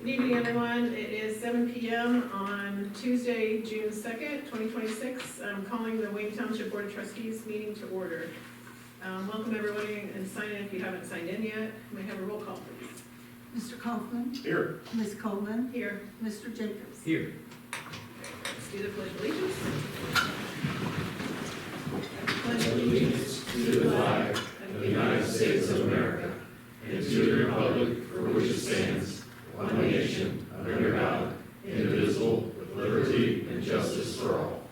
Good evening, everyone. It is 7 p.m. on Tuesday, June 2nd, 2026. I'm calling the Wayne Township Board of Trustees meeting to order. Welcome, everybody, and sign in if you haven't signed in yet. May I have a roll call, please? Mr. Kaufman? Here. Ms. Coleman? Here. Mr. Jacobs? Here. Let's do the pledge of allegiance. Pledge allegiance to the flag of the United States of America and to the republic for which it stands, one nation, under God, indivisible, with liberty and justice for all.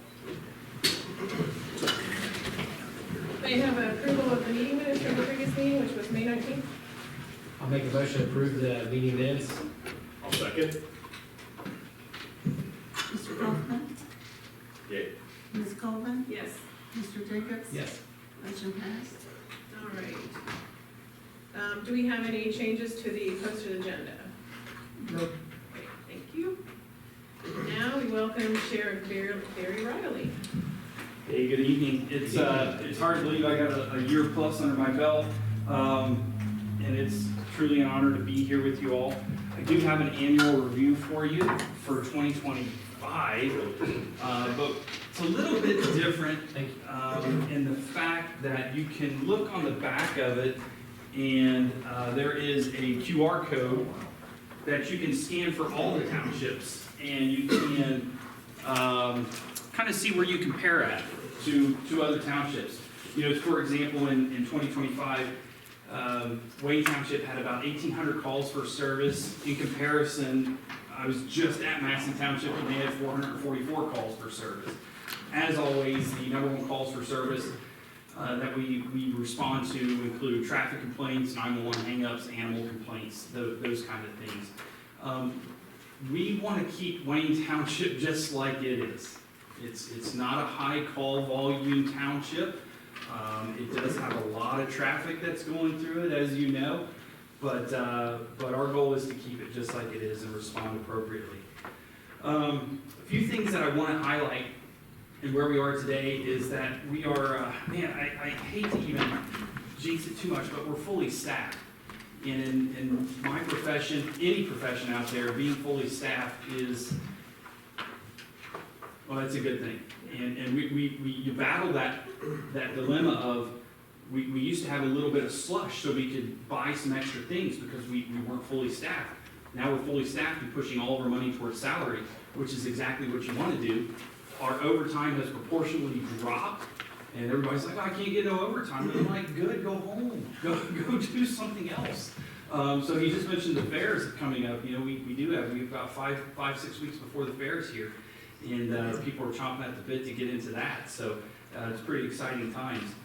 May I have approval of the meeting minutes from the previous meeting, which was May 19th? I'll make a motion to approve the meeting minutes. I'll second. Mr. Kaufman? Yay. Ms. Coleman? Yes. Mr. Jacobs? Yes. Motion passed. All right. Do we have any changes to the posted agenda? No. Okay, thank you. Now we welcome Sheriff Barry Riley. Hey, good evening. It's hard to believe I got a year plus under my belt, and it's truly an honor to be here with you all. I do have an annual review for you for 2025, but it's a little bit different in the fact that you can look on the back of it, and there is a QR code that you can scan for all the townships, and you can kind of see where you compare at to other townships. You know, for example, in 2025, Wayne Township had about 1,800 calls for service. In comparison, I was just at Madison Township and they had 444 calls for service. As always, the number one calls for service that we respond to include traffic complaints, 911 hang-ups, animal complaints, those kind of things. We want to keep Wayne Township just like it is. It's not a high call volume township. It does have a lot of traffic that's going through it, as you know, but our goal is to keep it just like it is and respond appropriately. A few things that I want to highlight and where we are today is that we are, I hate to even jinx it too much, but we're fully staffed. And in my profession, any profession out there, being fully staffed is, well, that's a good thing. And you battle that dilemma of, we used to have a little bit of slush so we could buy some extra things because we weren't fully staffed. Now we're fully staffed and pushing all of our money towards salary, which is exactly what you want to do. Our overtime has proportionally dropped, and everybody's like, oh, I can't get no overtime. And I'm like, good, go home. Go do something else. So he just mentioned the fairs coming up. You know, we've got 5-6 weeks before the fairs here, and people are chomping at the bit to get into that. So it's pretty exciting times.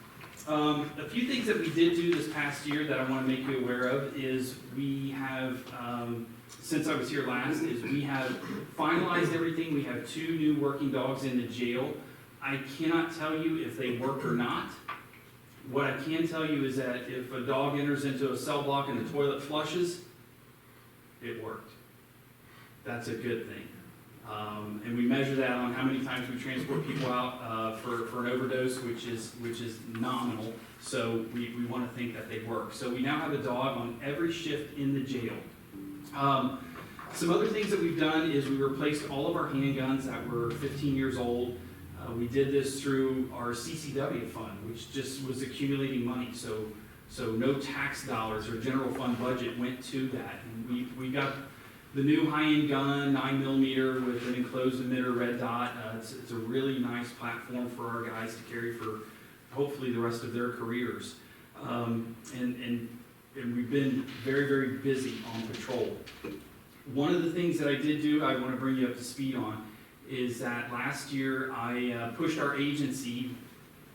A few things that we did do this past year that I want to make you aware of is we have, since I was here last, is we have finalized everything. We have 2 new working dogs in the jail. I cannot tell you if they work or not. What I can tell you is that if a dog enters into a cell block and the toilet flushes, it worked. That's a good thing. And we measure that on how many times we transport people out for an overdose, which is nominal. So we want to think that they work. So we now have a dog on every shift in the jail. Some other things that we've done is we replaced all of our handguns that were 15 years old. We did this through our CCW fund, which just was accumulating money. So no tax dollars or general fund budget went to that. And we got the new high-end gun, 9mm with an enclosed emitter red dot. It's a really nice platform for our guys to carry for hopefully the rest of their careers. And we've been very, very busy on patrol. One of the things that I did do, I want to bring you up to speed on, is that last year I pushed our agency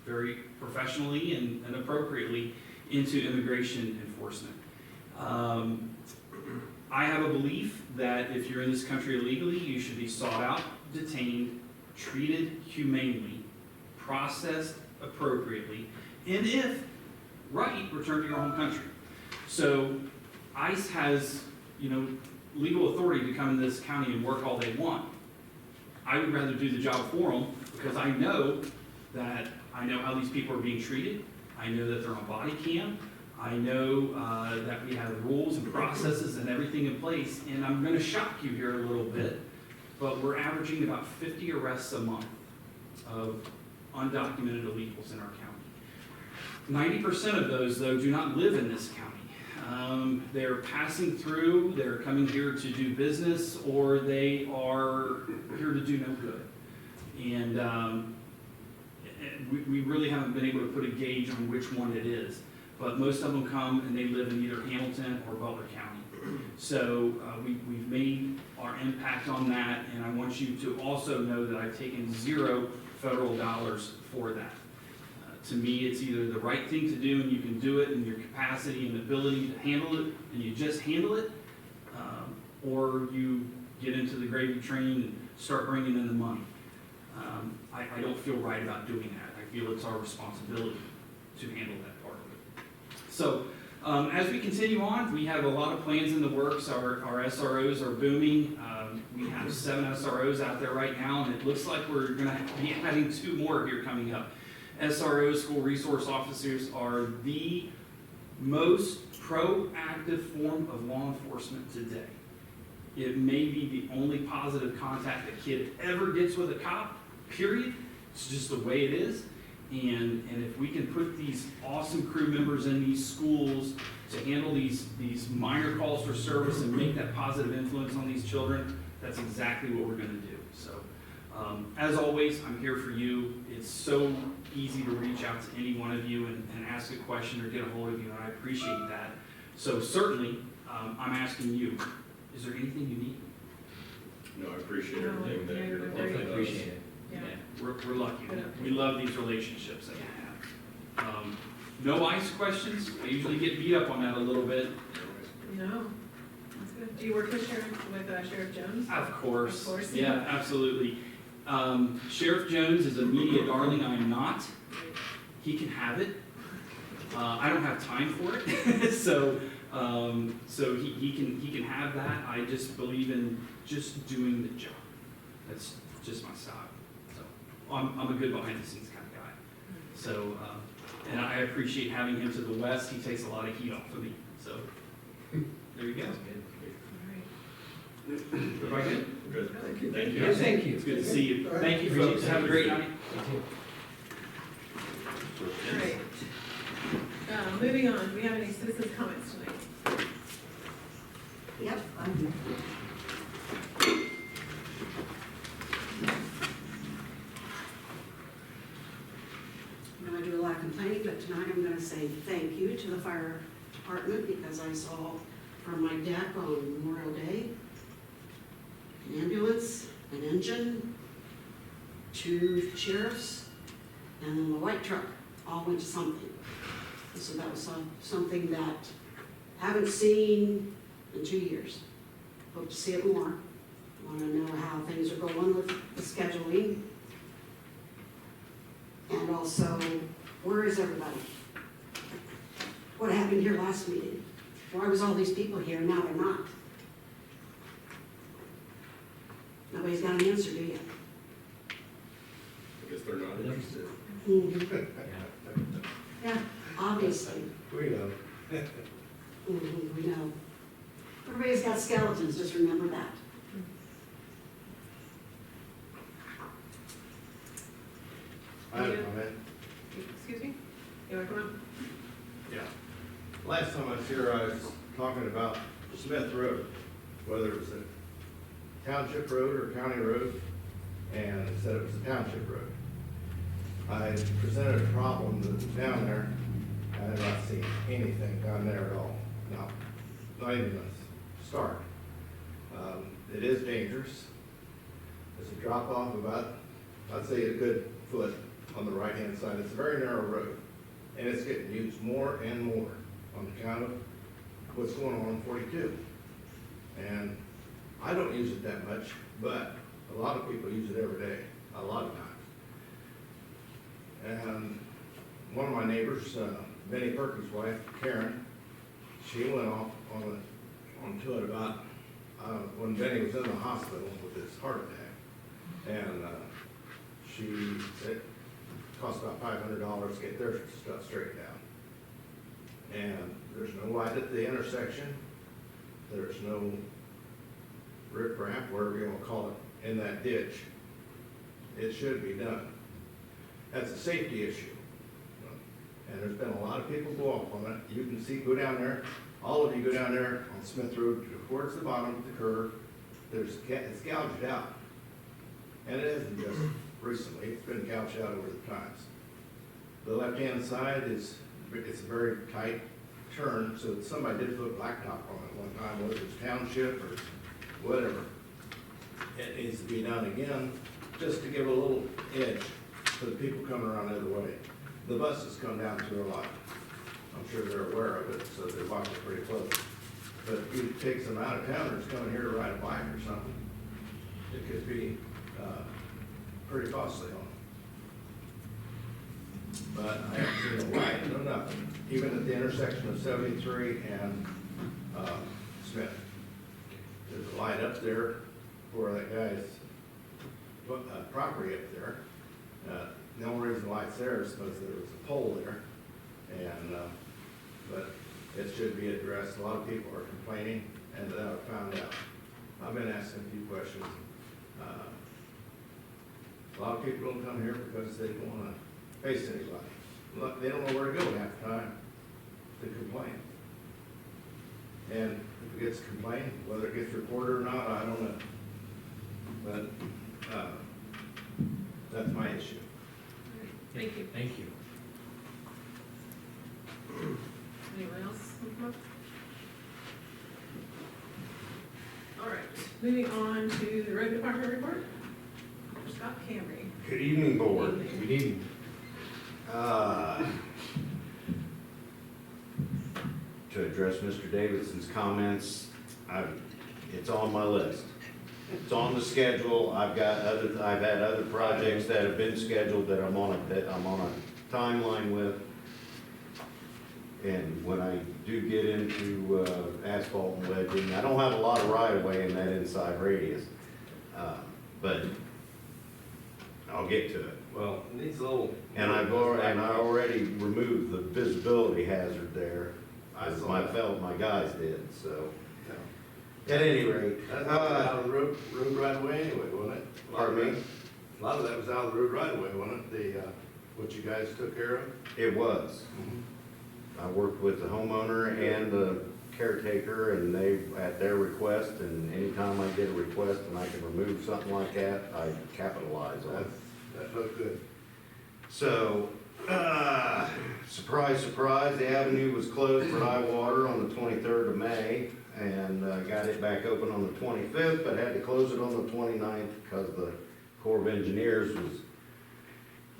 very professionally and appropriately into immigration enforcement. I have a belief that if you're in this country illegally, you should be sought out, detained, treated humanely, processed appropriately, and if right, return to your home country. So ICE has, legal authority to come in this county and work all they want. I would rather do the job for them because I know how these people are being treated. I know that they're on body cam. I know that we have rules and processes and everything in place, and I'm gonna shock you here a little bit, but we're averaging about 50 arrests a month of undocumented illegals in our county. 90% of those, though, do not live in this county. They're passing through, they're coming here to do business, or they are here to do no good. And we really haven't been able to put a gauge on which one it is. But most of them come and they live in either Hamilton or Butler County. So we've made our impact on that, and I want you to also know that I've taken 0 federal dollars for that. To me, it's either the right thing to do and you can do it in your capacity and ability to handle it, and you just handle it, or you get into the gravy train and start bringing in the money. I don't feel right about doing that. I feel it's our responsibility to handle that part of it. So as we continue on, we have a lot of plans in the works. Our SROs are booming. We have 7 SROs out there right now, and it looks like we're going to be adding 2 more here coming up. SROs, school resource officers, are the most proactive form of law enforcement today. It may be the only positive contact a kid ever gets with a cop, period. It's just the way it is. And if we can put these awesome crew members in these schools to handle these minor calls for service and make that positive influence on these children, that's exactly what we're going to do. So, as always, I'm here for you. It's so easy to reach out to any one of you and ask a question or get a hold of you, and I appreciate that. So certainly, I'm asking you, is there anything you need? No, I appreciate everything that you're No, doing. very Appreciate it. Yeah. We're lucky. We love these relationships that we have. No ICE questions. I usually get beat up on that a little bit. No, that's good. Do you work with Sheriff Jones? Of course. Of course. Yeah, absolutely. Sheriff Jones is a media darling. I am not. He can have it. I don't have time for it. so he can have that. I just believe in just doing the job. That's just my style. So I'm a good behind the scenes kind of guy. So and I appreciate having him to the west. He takes a lot of heat off of me. So there you go. All right. Everybody good? Good. Thank you. Thank you. Yes, thank you. It's good to see you. Thank you, folks. Have a great night. All right. Moving on, do we have any citizens' comments tonight? Yep, I do. I'm gonna do a lot of complaining, but tonight I'm gonna say thank you to the fire department, because I saw from my deck on Memorial Day, an ambulance, an engine, 2 sheriffs, and then the white truck all went to something. So that was something that I haven't seen in 2 years. Hope to see it more. Want to know how things are going with the scheduling. And also, where is everybody? What happened here last meeting? Why was all these people here, now they're not? Nobody's got an answer, do you? I guess they're not interested. Mhm. Yeah, obviously. We know. We know. Everybody's got skeletons, just remember that. I have a comment. Excuse me? You want to come up? Yeah. Last time I was here, I was talking about Smith Road, whether it was a township road or county road, and it said it was a township road. I presented a problem that was down there. I have not seen anything down there at all. Not even a start. It is dangerous. It's a drop off about, I'd say a good foot on the right-hand side. It's a very narrow road, and it's getting used more and more on account of what's going on 42. And I don't use it that much, but a lot of people use it every day, a lot of times. And one of my neighbors, Benny Perkins' wife, Karen, she went off onto it about when Benny was in the hospital with his heart attack. And it cost about $500 to get their stuff straightened out. and there's no light at the intersection. There's no riprap, whatever you wanna call it, in that ditch. It should be done. That's a safety issue. And there's been a lot of people go off on it. You can see, go down there, all of you go down there on Smith Road towards the bottom of the curve. It's gouged out. And it isn't just recently, it's been gouged out over the times. The left-hand side it's a very tight turn, so somebody did put blacktop on it one time, whether it's Township or whatever. It needs to be done again, just to give a little edge for the people coming around the other way. The buses come down through a lot. I'm sure they're aware of it, so they're watching pretty close. But if you take some out-of-towners coming here to ride a bike or something, it could be pretty costly on them. But I haven't seen a light, no nothing, even at the intersection of 73 and Smith. There's a light up there for that guy's property up there. The only reason the light's there is because there was a pole there, and, but it should be addressed. A lot of people are complaining, and that I found out. I've been asking a few questions. A lot of people don't come here because they don't want to face anybody. Look, they don't know where to go half the time to complain. And if it gets complained, whether it gets reported or not, I don't know. But that's my issue. Thank you. Thank you. Anyone else want to come up? All right, moving on to the road department report. Scott Camry. Good evening, board. Evening. Good evening. To address Mr. Davidson's comments, it's on my list. It's on the schedule. I've had other projects that have been scheduled that I'm on a timeline with. And when I do get into asphalt and ledging, I don't have a lot of right of way in that inside radius. But I'll get to it. Well, it needs a little. And I already removed the visibility hazard there. I saw My that. my guys did, so. At any rate, That's out of the road right away anyway, wasn't it? pardon me? A lot of that was out of the road right away, wasn't it? What you guys took care of? It was. I worked with the homeowner and the caretaker, and they, at their request, and anytime I get a request and I can remove something like that, I capitalize on it. That looked good. So, surprise, surprise, the avenue was closed for high water on the 23rd of May, and got it back open on the 25th, but had to close it on the 29th because the Corps of Engineers was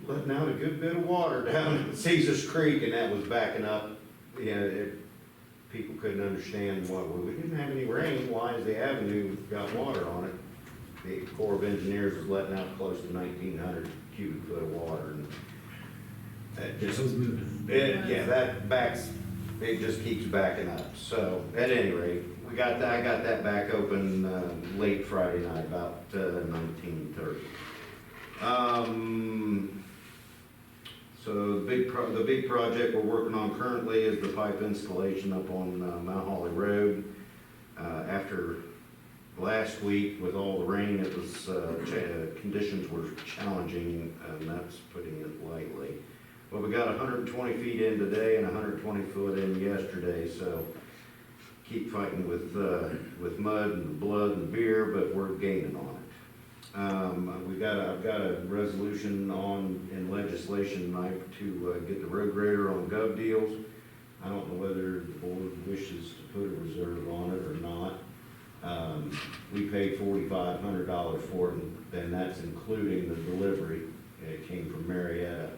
letting out a good bit of water down in Caesar's Creek, and that was backing up. People couldn't understand why, well, we didn't have any rain, why has the avenue got water on it? The Corps of Engineers was letting out close to 1,900 cubic foot of water, and that just, moving. it just keeps backing up. So, at any rate, I got that back open, late Friday night, about 19:30. So the big project we're working on currently is the pipe installation up on Mount Holly Road. After last week with all the rain, it was, conditions were challenging, and that's putting it lightly. But we got 120 feet in today and 120 foot in yesterday, so keep fighting with mud and blood and beer, but we're gaining on it. I've got a resolution in legislation tonight to get the road grader on gov deals. I don't know whether the board wishes to put a reserve on it or not. We paid $4,500 for it, and that's including the delivery. It came from Marietta.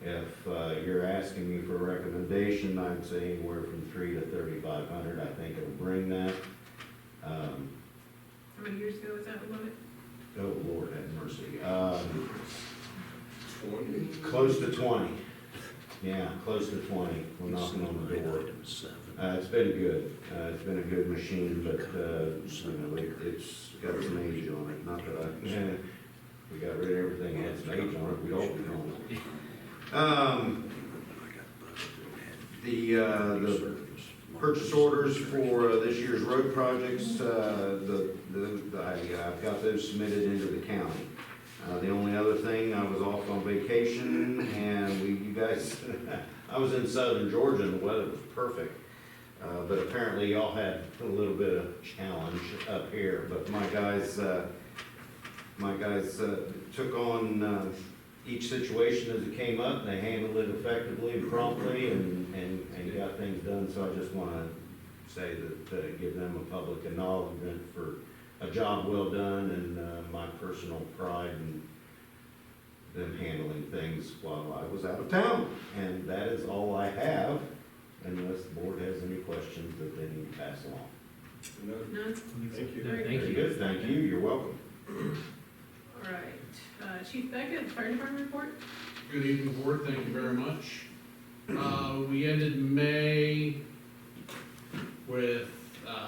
If you're asking me for a recommendation, I'd say anywhere from $3,000 to $3,500. I think it'll bring that. How many years ago was that we bought it? Oh, Lord have mercy. Close to 20. Yeah, close to 20. We're knocking on the door. It's been good. It's been a good machine, but, it's got some age on it. Not that we got rid of everything that had some age on it. We'd all be on it. the purchase orders for this year's road projects, I've got those submitted into the county. The only other thing, I was off on vacation, and you guys, I was in southern Georgia, and the weather was perfect. But apparently y'all had a little bit of challenge up here, but my guys took on each situation as it came up, and they handled it effectively and promptly, and got things done. So I just want to say that, give them a public acknowledgement for a job well done, and my personal pride in them handling things while I was out of town. And that is all I have, unless the board has any questions that they need to pass along. None? Thank you. Very Thank Very you. good, thank you, you're welcome. All right, Chief Beckett, Fire Department report? Good evening, board, thank you very much. We ended May with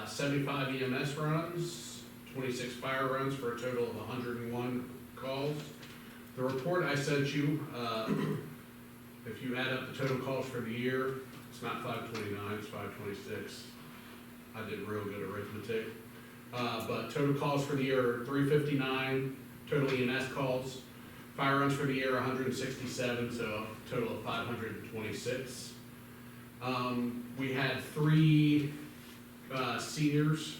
75 EMS runs, 26 fire runs for a total of 101 calls. The report I sent you, if you add up the total calls for the year, it's not 529, it's 526. I did real good arithmetic. But total calls for the year are 359, total EMS calls. Fire runs for the year 167, so a total of 526. We had 3 seniors,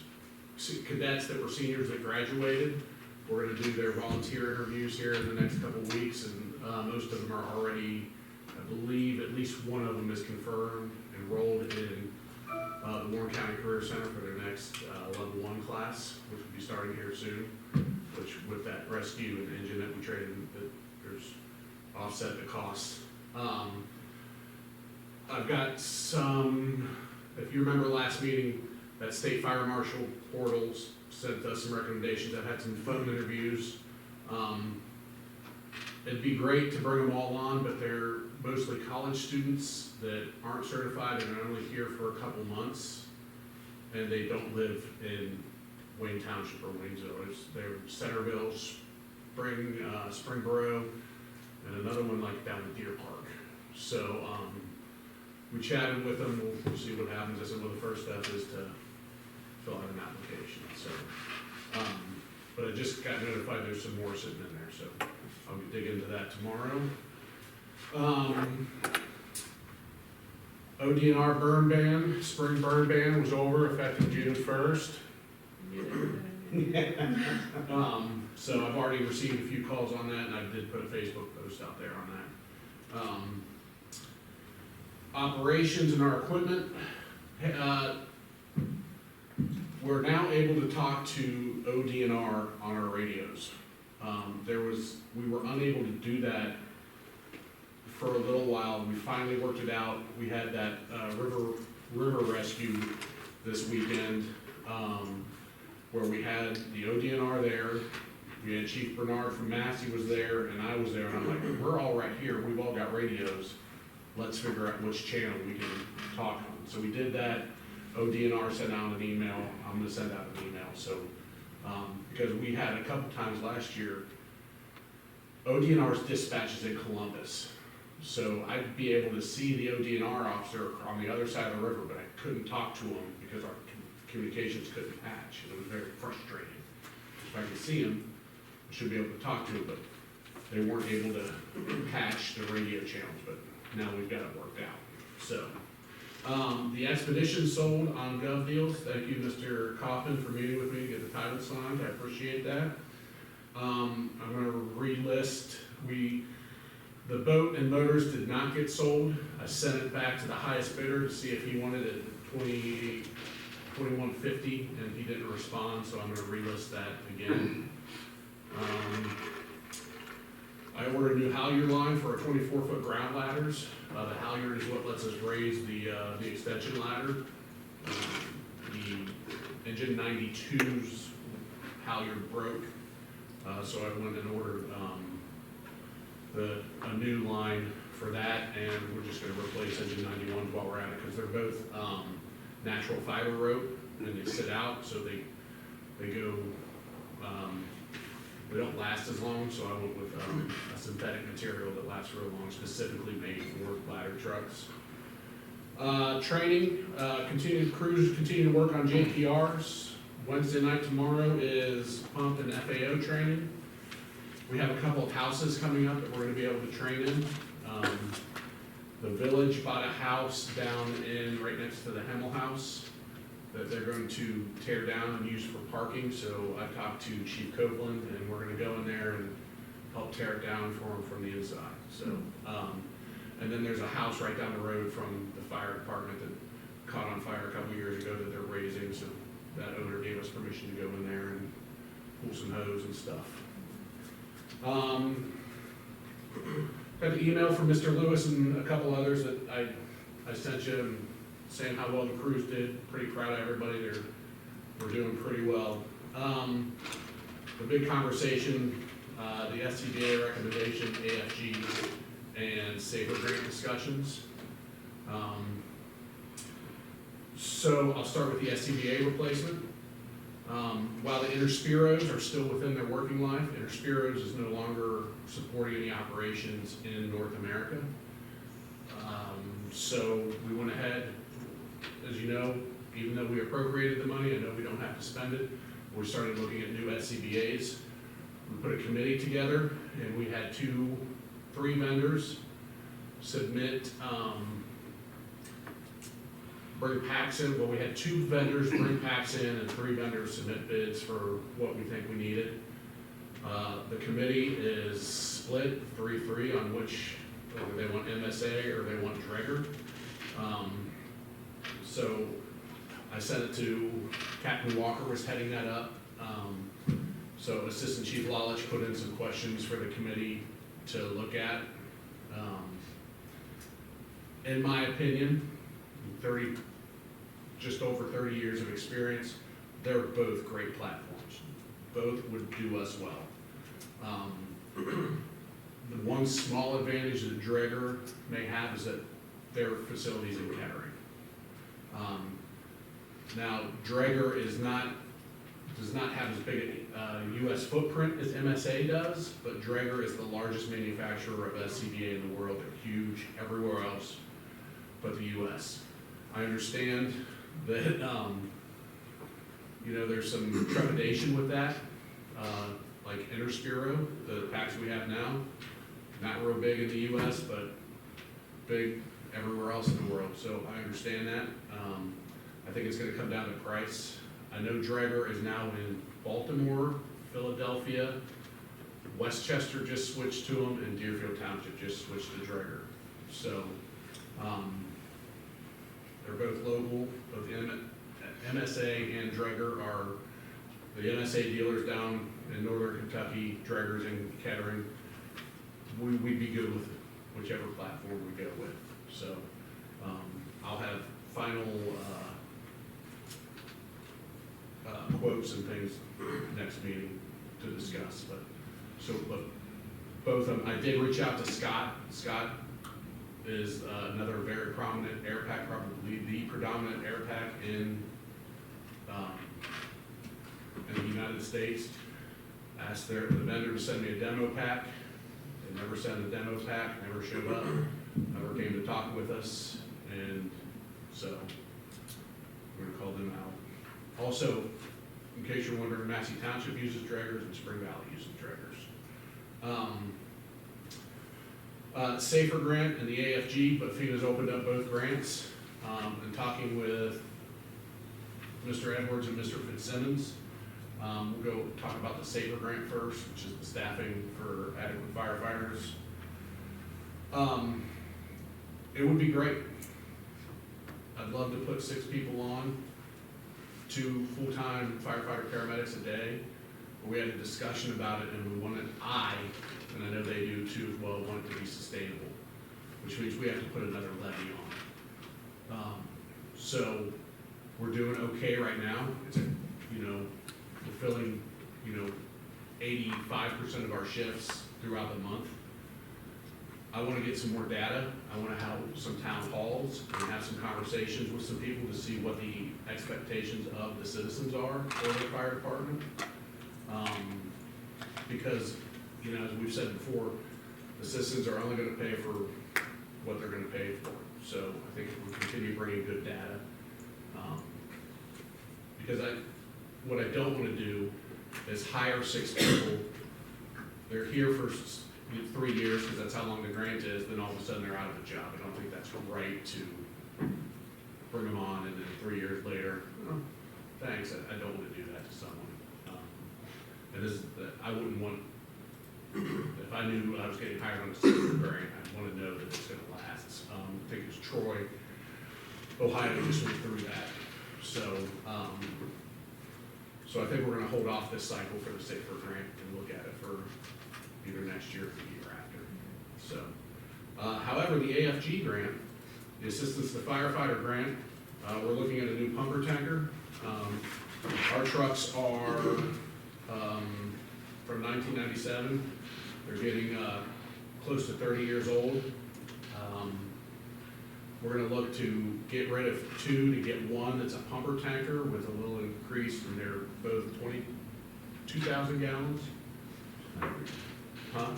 cadets that were seniors that graduated. We're gonna do their volunteer interviews here in the next couple of weeks, and most of them are already, I believe, at least one of them is confirmed, enrolled in the Warren County Career Center for their next level 1 class, which will be starting here soon, which with that rescue and engine that we traded, that there's offset the costs. I've got some, if you remember last meeting, that state fire marshal portals sent us some recommendations. I've had some phone interviews. It'd be great to bring them all on, but they're mostly college students that aren't certified and are only here for a couple months, and they don't live in Wayne Township or Waynesville. They're Centerville, Springboro, and another one like down in Deer Park. So we chatted with them. We'll see what happens. I said, well, the first step is to fill out an application. So, but I just got notified there's some more sitting in there, so I'll dig into that tomorrow. ODNR burn ban, spring burn ban was over effective June 1st. So I've already received a few calls on that, and I did put a Facebook post out there on that. Operations and our equipment, we're now able to talk to ODNR on our radios. We were unable to do that for a little while. We finally worked it out. We had that river rescue this weekend, where we had the ODNR there. We had Chief Bernard from Massey was there, and I was there, and I'm like, we're all right here. We've all got radios. Let's figure out which channel we can talk on. So we did that. ODNR sent out an email. I'm gonna send out an email. So, because we had a couple times last year, ODNR's dispatch is in Columbus. So I'd be able to see the ODNR officer on the other side of the river, but I couldn't talk to him because our communications couldn't patch. It was very frustrating. If I could see him, I should be able to talk to him, but they weren't able to patch the radio channels, but now we've got it worked out. So, the expedition sold on Gov Deals. Thank you, Mr. Coffin, for meeting with me to get the title signed. I appreciate that. I'm gonna relist, the boat and motors did not get sold. I sent it back to the highest bidder to see if he wanted it at $21.50, and he didn't respond, so I'm gonna relist that again. I ordered a new halyard line for our 24-foot ground ladders. The halyard is what lets us raise the extension ladder. The engine 92's halyard broke, so I went and ordered a new line for that, and we're just gonna replace engine 91 while we're at it, because they're both natural fiber rope, and they sit out, so they go, they don't last as long, so I went with a synthetic material that lasts real long, specifically made for ladder trucks. Training, continue to work on JPRs. Wednesday night tomorrow is pump and FAO training. We have a couple of houses coming up that we're gonna be able to train in. The village bought a house down right next to the Hemmel House that they're going to tear down and use for parking, so I talked to Chief Copeland, and we're gonna go in there and help tear it down for them from the inside, so. And then there's a house right down the road from the fire department that caught on fire a couple years ago that they're raising, so that owner gave us permission to go in there and pull some hose and stuff. Got the email from Mr. Lewis and a couple others that I sent you, saying how well the crews did. Pretty proud of everybody. We're doing pretty well. The big conversation, the SCBA recommendation, AFG, and safer grant discussions. So I'll start with the SCBA replacement. While the Interspiros are still within their working life, Interspiros is no longer supporting any operations in North America. So we went ahead, as you know, even though we appropriated the money, I know we don't have to spend it, we started looking at new SCBA's. We put a committee together, and we had 3 vendors submit, bring packs in. Well, we had 2 vendors bring packs in and 3 vendors submit bids for what we think we needed. The committee is split 3-3 on which, whether they want MSA or they want Dregger. So I sent it to Captain Walker, was heading that up. So Assistant Chief Lalich put in some questions for the committee to look at. In my opinion, just over 30 years of experience, they're both great platforms. Both would do us well. The one small advantage that Dregger may have is that their facilities in Kettering. Now, Dregger does not have as big a U.S. footprint as MSA does, but Dregger is the largest manufacturer of SCBA in the world. They're huge everywhere else but the U.S. I understand that, there's some trepidation with that, like Interspiro, the packs we have now, not real big in the U.S., but big everywhere else in the world, so I understand that. I think it's gonna come down to price. I know Dregger is now in Baltimore, Philadelphia, Westchester just switched to them, and Deerfield Township just switched to Dregger. So, they're both local, both MSA and Dregger are, the MSA dealers down in northern Kentucky, Dregger's in Kettering. We'd be good with whichever platform we go with. So, I'll have final quotes and things next meeting to discuss, but both of them, I did reach out to Scott. Scott is another very prominent air pack, probably the predominant air pack in the United States. Asked the vendor to send me a demo pack. They never sent a demo pack, never showed up, never came to talk with us, and so we're gonna call them out. Also, in case you're wondering, Massey Township uses Dreggers and Spring Valley uses Dreggers. Safer grant and the AFG, but FEMA's opened up both grants. And talking with Mr. Edwards and Mr. Fitzsimmons, we'll go talk about the Safer grant first, which is the staffing for adequate firefighters. It would be great. I'd love to put 6 people on, 2 full-time firefighter paramedics a day. We had a discussion about it, and we wanted, and I know they do too as well, want it to be sustainable, which means we have to put another levy on. So we're doing okay right now. It's we're filling 85% of our shifts throughout the month. I want to get some more data. I want to have some town halls and have some conversations with some people to see what the expectations of the citizens are for their fire department. Because, as we've said before, the citizens are only going to pay for what they're going to pay for. So I think if we continue bringing good data, because what I don't wanna do is hire 6 people, they're here for 3 years, because that's how long the grant is, then all of a sudden they're out of a job. I don't think that's right to bring them on, and then 3 years later, oh, thanks, I don't wanna do that to someone. And this is, I wouldn't want, if I knew I was getting hired on a 6-year grant, I'd wanna know that it's gonna last. I think it's Troy, Ohio just went through that, so, so I think we're gonna hold off this cycle for the Safer grant and look at it for either next year or the year after. So, however, the AFG grant, the Assistance to Firefighter grant, we're looking at a new pumper tanker. Our trucks are, from 1997. They're getting, close to 30 years old. We're gonna look to get rid of 2 to get 1 that's a pumper tanker with a little increase, and they're both 22,000 gallons. Huh?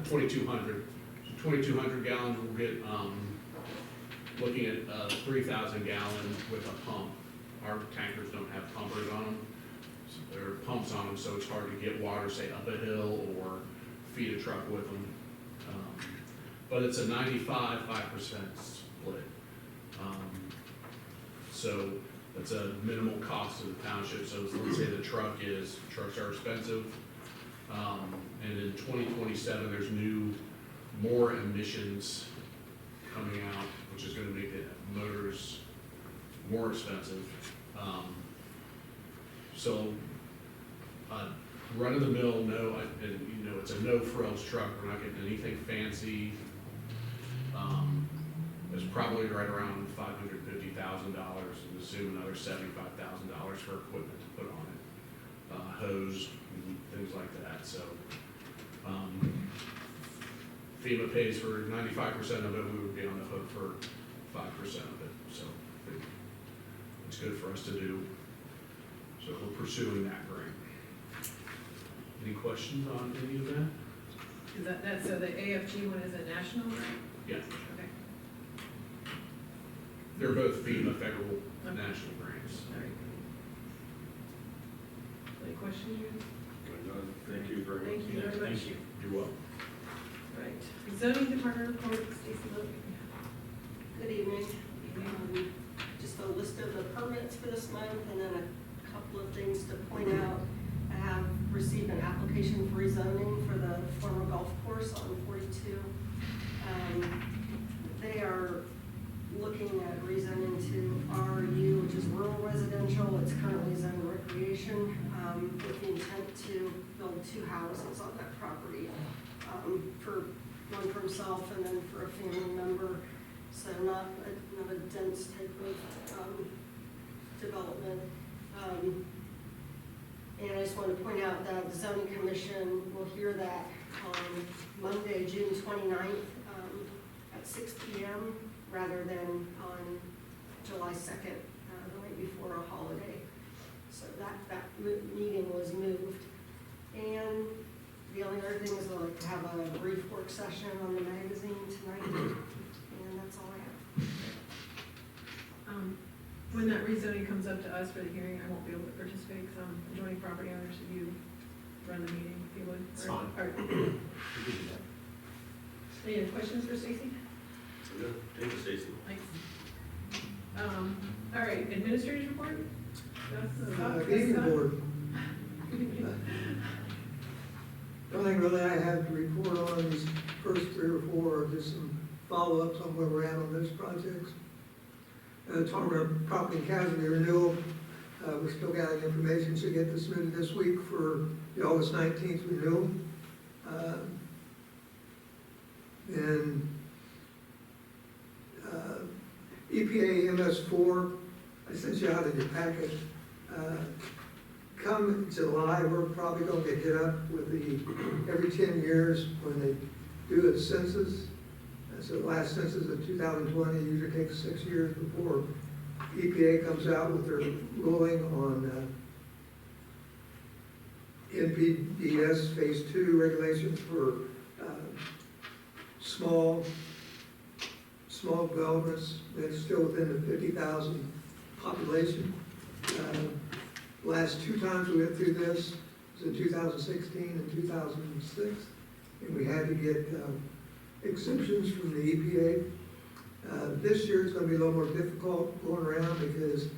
2,200. So 2,200 gallons, we'll get, looking at 3,000 gallon with a pump. Our tankers don't have pumpers on them. So there are pumps on them, so it's hard to get water, say, up a hill or feed a truck with them. But it's a 95-5% split. So that's a minimal cost to the township. So let's say the trucks are expensive. And in 2027, there's more emissions coming out, which is gonna make the motors more expensive. So, run of the mill, it's a no frills truck, we're not getting anything fancy. It's probably right around $550,000, and assume another $75,000 for equipment to put on it. Hose, and things like that, so. FEMA pays for 95% of it, we would be on the hook for 5% of it, so it's good for us to do. So we're pursuing that grant. Any questions on any of that? Is that, so the AFG one is a national, right? Yeah, Okay, they're both FEMA federal national grants. all right. Any questions, you? Thank you very much. Thank you very much. You're welcome. Right, zoning department report, Stacy Logan. Good evening. Just a list of the permits for this month, and then a couple of things to point out. I have received an application for rezoning for the former golf course on 42. They are looking at rezoning to RU, which is rural residential. It's currently zoned recreation, with the intent to build 2 houses on that property. For one for himself and then for a family member, so not a dense type of development. And I just want to point out that the zoning commission will hear that on Monday, June 29th, at 6 p.m. rather than on July 2nd, the night before a holiday. So that meeting was moved. And the only other thing is I'd like to have a brief work session on the magazine tonight, and that's all I have. When that rezoning comes up to us for the hearing, I won't be able to participate because I'm adjoining property owners, if you run the meeting, if you would. It's fine. All right. Any other questions for Stacy? Thank you, Stacy. Thanks. All right, administrators report? Good evening, board. The only thing really I have to report on is first 3 or 4 are just some follow-ups on where we're at on those projects. Talking about property and casualty renewal, we're still gathering information, should get this submitted this week for the August 19th renewal. And EPA MS4, I sent you out in your packet. Come July, we're probably going to get hit up with every 10 years when they do a census. So the last census of 2020 usually takes 6 years before EPA comes out with their ruling on NPDES Phase 2 regulations for small small developments that's still within the 50,000 population. Last two times we went through this was in 2016 and 2006, and we had to get exemptions from the EPA. This year it's going to be a little more difficult going around because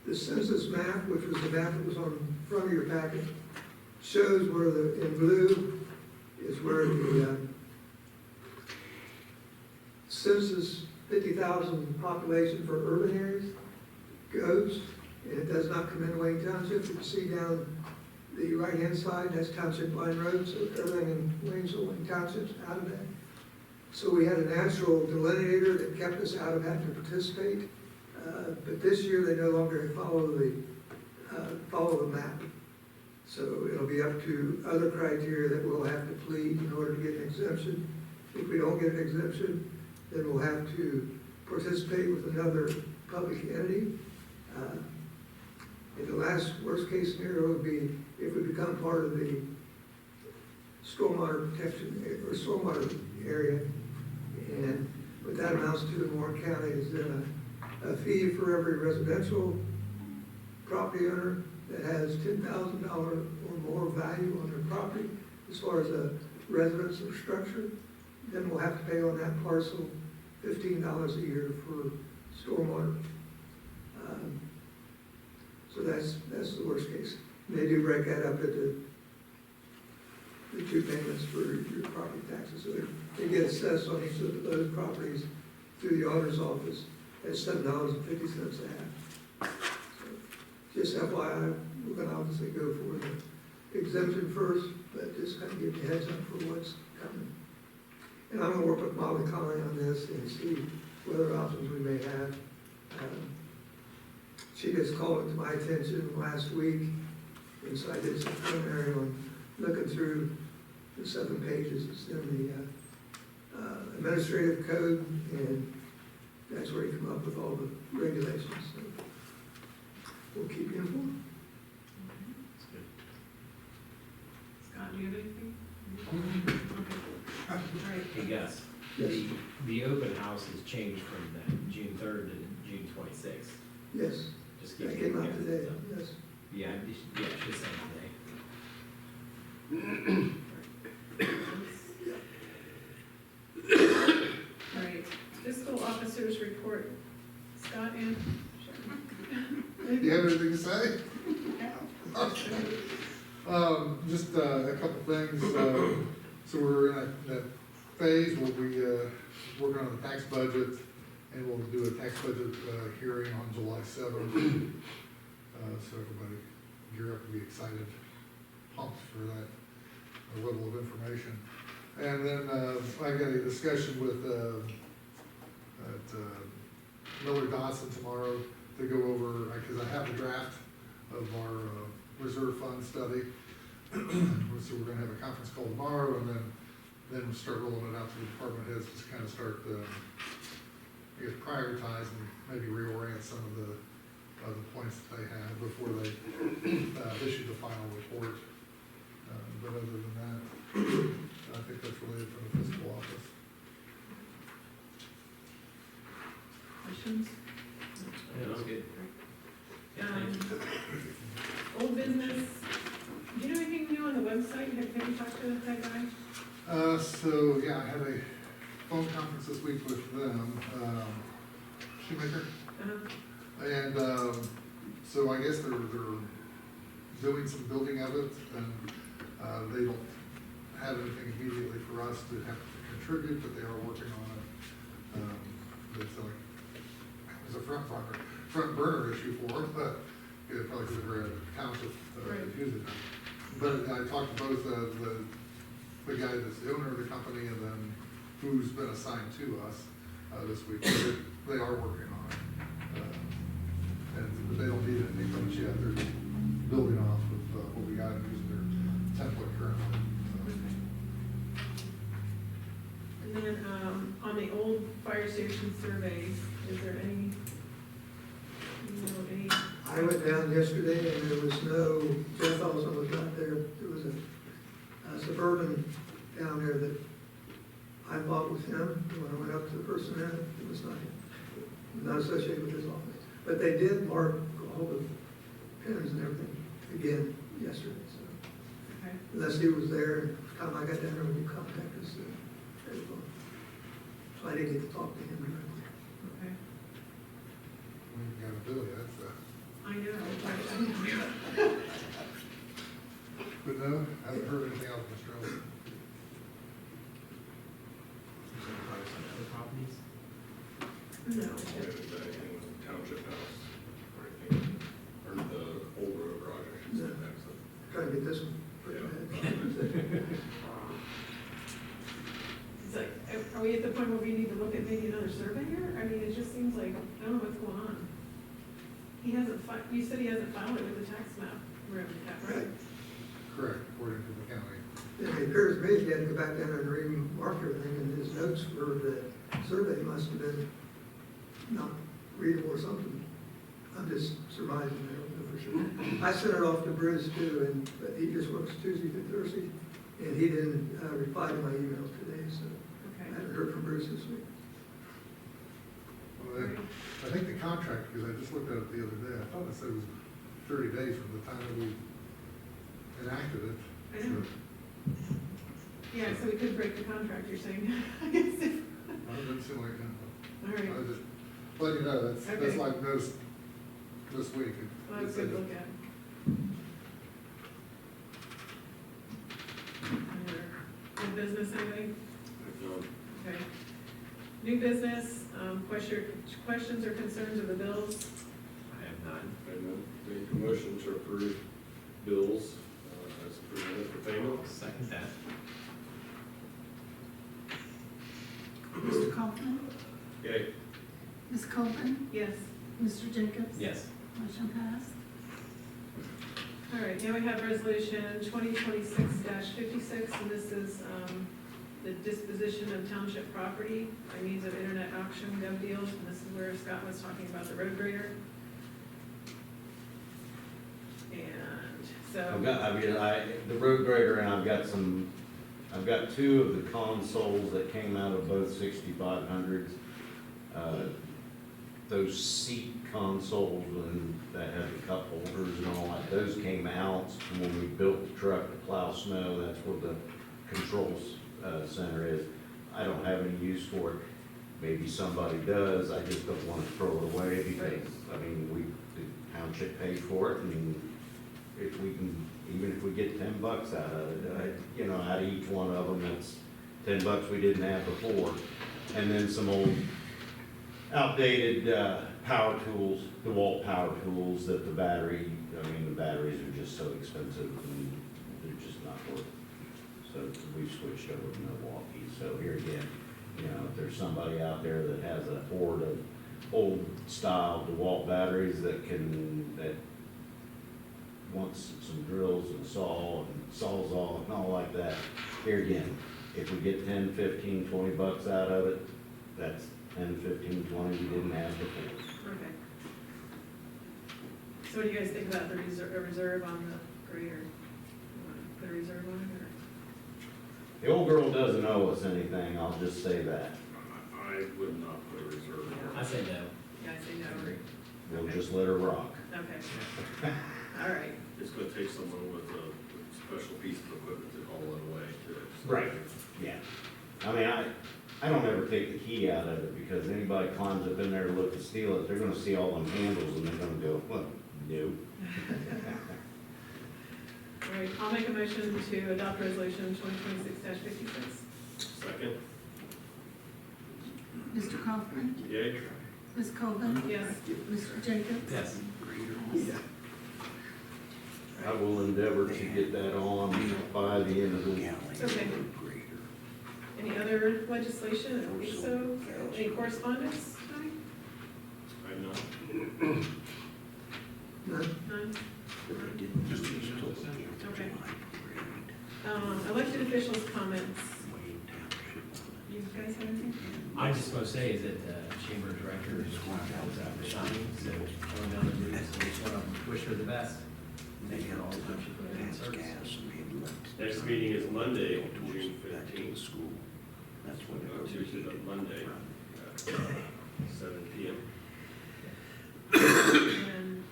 the census map, which was the map that was on front of your packet, shows where in blue is where the census 50,000 population for urban areas goes, and it does not come in Wayne Township. You can see down the right-hand side, that's Township Line Road, so everything in Wayne Township's out of that. So we had a natural delineator that kept us out of having to participate, but this year they no longer follow the map. So it'll be up to other criteria that we'll have to plead in order to get an exemption. If we don't get an exemption, then we'll have to participate with another public entity. And the last worst-case scenario would be if we become part of the stormwater protection or stormwater area. And what that amounts to in Warren County is a fee for every residential property owner that has $10,000 or more value on their property as far as a residence or structure. Then we'll have to pay on that parcel $15 a year for stormwater. So that's the worst case. And they do break that up into the two payments for your property taxes. So they get assessed on each of those properties through the auditor's office at $7.50 a half. So just FYI, we're gonna obviously go for the exemption first, but just kind of give you a heads up for what's coming. And I'm gonna work with Molly Conley on this and see what other options we may have. She just called it to my attention last week, and so I did some preliminary on looking through the 7 pages that's in the administrative code, and that's where you come up with all the regulations. So we'll keep you informed. Scott, do you have anything? Okay. All right. Hey, Gus, Yes. the open house has changed from that June 3rd to June 26th. Yes, Just that keep came out getting today, it. yes. Yeah, she said today. All right, fiscal officers report. Scott and Sharon. You have anything to say? Just a couple things. So we're in that phase where we working on the tax budget, and we'll do a tax budget hearing on July 7th. So everybody gear up to be excited, pumped for that level of information. And then I got a discussion with Miller Dawson tomorrow to go over, because I have a draft of our reserve fund study. So we're gonna have a conference call tomorrow, and then we'll start rolling it out to the department heads to kind of start, I guess, prioritize and maybe reorient some of the points that they have before they issue the final report. But other than that, I think that's really it for the fiscal office. Questions? Yeah, that's good. Old business, do you know anything new on the website? Have you talked to that guy? So, yeah, I had a phone conference this week with them, Shoemaker. And, so I guess they're doing some building of it, and, they don't have anything immediately for us to have to contribute, but they are working on it. It's like, it was a front burner issue for them, but it probably could have read Township, using it. But I talked to both the guy that's the owner of the company and then who's been assigned to us, this week. They are working on it. But they don't need anything from us yet. They're building off of what we got and using their template currently. And then, on the old fire station survey, is there any, any? I went down yesterday and there was no, Jeff Ellison was not there. There was a Suburban down there that I involved with him. When I went up to the person there, it was not him, not associated with his office. But they did mark all the pins and everything again yesterday, so. Okay. Unless he was there, and by the time I got down there, when you contact us, so I didn't get to talk to him directly. Okay. We ain't gotta do it, that's, I know, I know. but no, I haven't heard anything else, Mr. Ellis. Is there progress on other properties? No. Anything with the township house or anything, or the old road project, No. Trying to get this one put to bed. It's like, are we at the point where we need to look at maybe another surveyor? I mean, it just seems like, I don't know what's going on. He hasn't you said he hasn't filed it with the tax map, right? Correct, according to the county. It appears to me he had to go back down and remark everything, and his notes for the survey must have been not readable or something. I'm just surmising, I don't know for sure. I sent it off to Bruce too, but he just works Tuesday through Thursday, and he didn't reply to my email today, so I Okay. haven't heard from Bruce this week. Well, then, I think the contract, because I just looked at it the other day, I thought it said it was 30 days from the time that we enacted it. I know. Yeah, so we could break the contract, you're saying? I didn't seem like that. All right, I just, let you know, that's Okay. like this week. well, that's good to look at. New business, anything? Okay. New business, questions or concerns of the bills? I have none. And then make a motion to approve bills as presented for payment. I'll second that. Mr. Kaufman? Yay. Ms. Copeland? Yes. Mr. Jacobs? Yes. Motion passed. All right, now we have resolution 2026-56, and this is the disposition of township property by means of internet auction gov deals, and this is where Scott was talking about the road grader. And so. The road grader, and I've got two of the consoles that came out of both 6500s. Those seat consoles and that had the cup holders and all that, those came out when we built the truck to plow snow. That's where the controls center is. I don't have any use for it. Maybe somebody does. I just don't want to throw it away because, I mean, the township paid for it, and if we can, even if we get $10 out of it, out of each one of them, that's $10 we didn't have before. And then some old outdated power tools, DeWalt power tools that the batteries are just so expensive and they're just not worth it. So we've switched over to Milwaukee. So here again, if there's somebody out there that has a horde of old style DeWalt batteries that wants some drills and a saw and sawzall and all like that, here again, if we get 10, 15, $20 out of it, that's 10, 15, 20 we didn't have before. Okay. So what do you guys think about the reserve on the grader? You wanna put a reserve on it, or? The old girl doesn't owe us anything, I'll just say that. I would not put a reserve on I say no. Yeah, I say no. We'll Okay. just let her rock. Okay. All right. it. It's gonna take someone with a special piece of equipment to haul it away too. Right. Yeah. I mean, I don't ever take the key out of it because anybody climbs up in there to look to steal it, they're gonna see all them handles and they're gonna go, well, no. All right, I'll make a motion to adopt resolution 2026-56. Second, Mr. Kaufman? yay. Ms. Copeland? Yes. Mr. Jacobs? Yes. I will endeavor to get that on by the end of the week. Okay. Any other legislation? I don't think so. Any correspondence? Tony? I know. None? Okay. Elected officials' comments. You guys have anything? I'm just supposed to say is that the chamber director is resigning, so going down the news, so we just want to wish her the best. Thank her all the time she put in service. Next meeting is Monday, June 15th. That's what it not was. Tuesday, but Monday, at 7 PM. And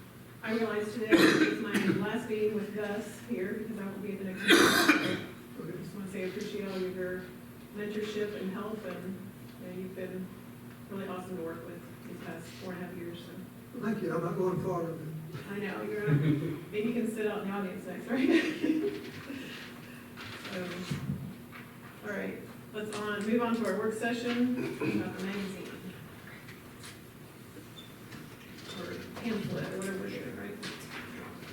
I realized today it's my last meeting with Gus here, because I won't be at the next meeting. So I just want to say I appreciate all of your mentorship and help, and you've been really awesome to work with these past 4.5 years, so. Thank you, I'm not going far with it. I know, you're, maybe you can sit out in the audience next, right? All right, let's move on to our work session about the magazine. Or pamphlet, or whatever we're doing, right?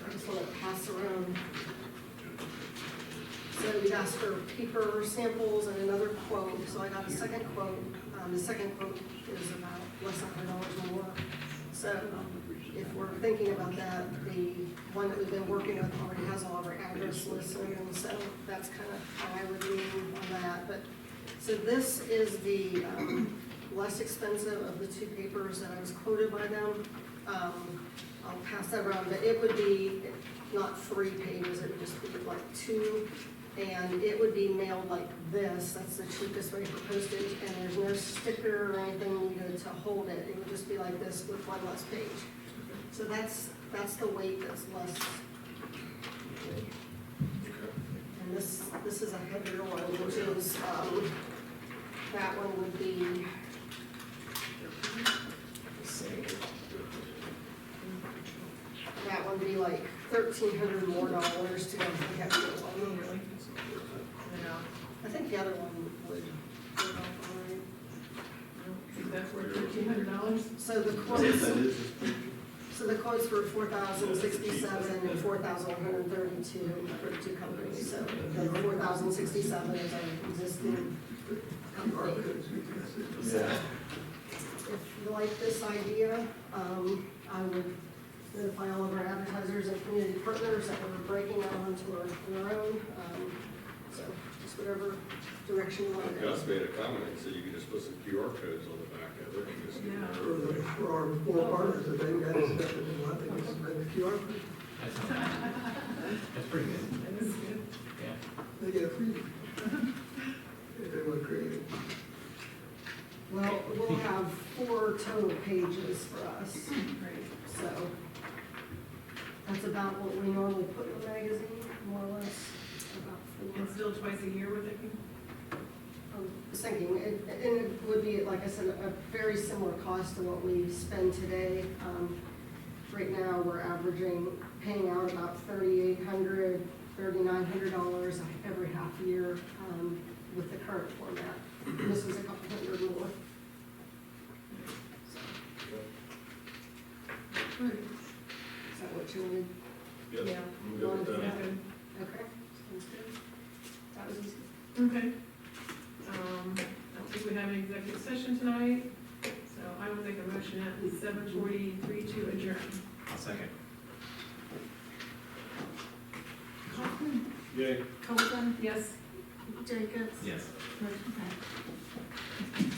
I just want to pass around. So we asked for paper samples and another quote, so I got a second quote. The second quote is about less than $100 more. So if we're thinking about that, the one that we've been working with already has all of our address listed, and so that's kind of how I would lean on that. But, so this is the less expensive of the two papers that I was quoted by them. I'll pass that around, but it would be not 3 pages, it would just be like 2. And it would be mailed like this, that's the cheapest way for postage, and there's no sticker or anything needed to hold it. It would just be like this with one less page. So that's the weight that's less. And this is a heavier one, which is, that one would be, let's see. That one would be like $1,300 more to go for the heavier one. Really? Yeah. I think the other one would go off all right. I don't think that's worth $1,300. So the quotes were $4,067 and $4,132 for the 2 companies. So the $4,067 is our existing company. So if you like this idea, I would notify all of our advertisers and community partners that we're breaking out onto our own. So just whatever direction you want to go. Gus made a comment, he said you could just put some QR codes on the back of it and just. Yeah. For our 4 partners, that they've got to step in, I think it's a QR code. That's pretty good. That is good. Yeah. They get a freebie. If they want to create it. Well, we'll have 4 total pages for us, Right. so that's about what we normally put in the magazine, more or less, about 4. And still twice a year, we're thinking? I was thinking, it would be, like I said, a very similar cost to what we spend today. Right now, we're paying out about $3,800, $3,900 every half year with the current format. This is a couple hundred more. Is that what you need? Yes, Yeah. I'm good with that. Okay, sounds good. That was easy. Okay. I don't think we have an executive session tonight, so I will make a motion at 7:43 to adjourn. I'll second. Kaufman, Yay. Copeland, Yes? Jacobs. Yes. Motion passed.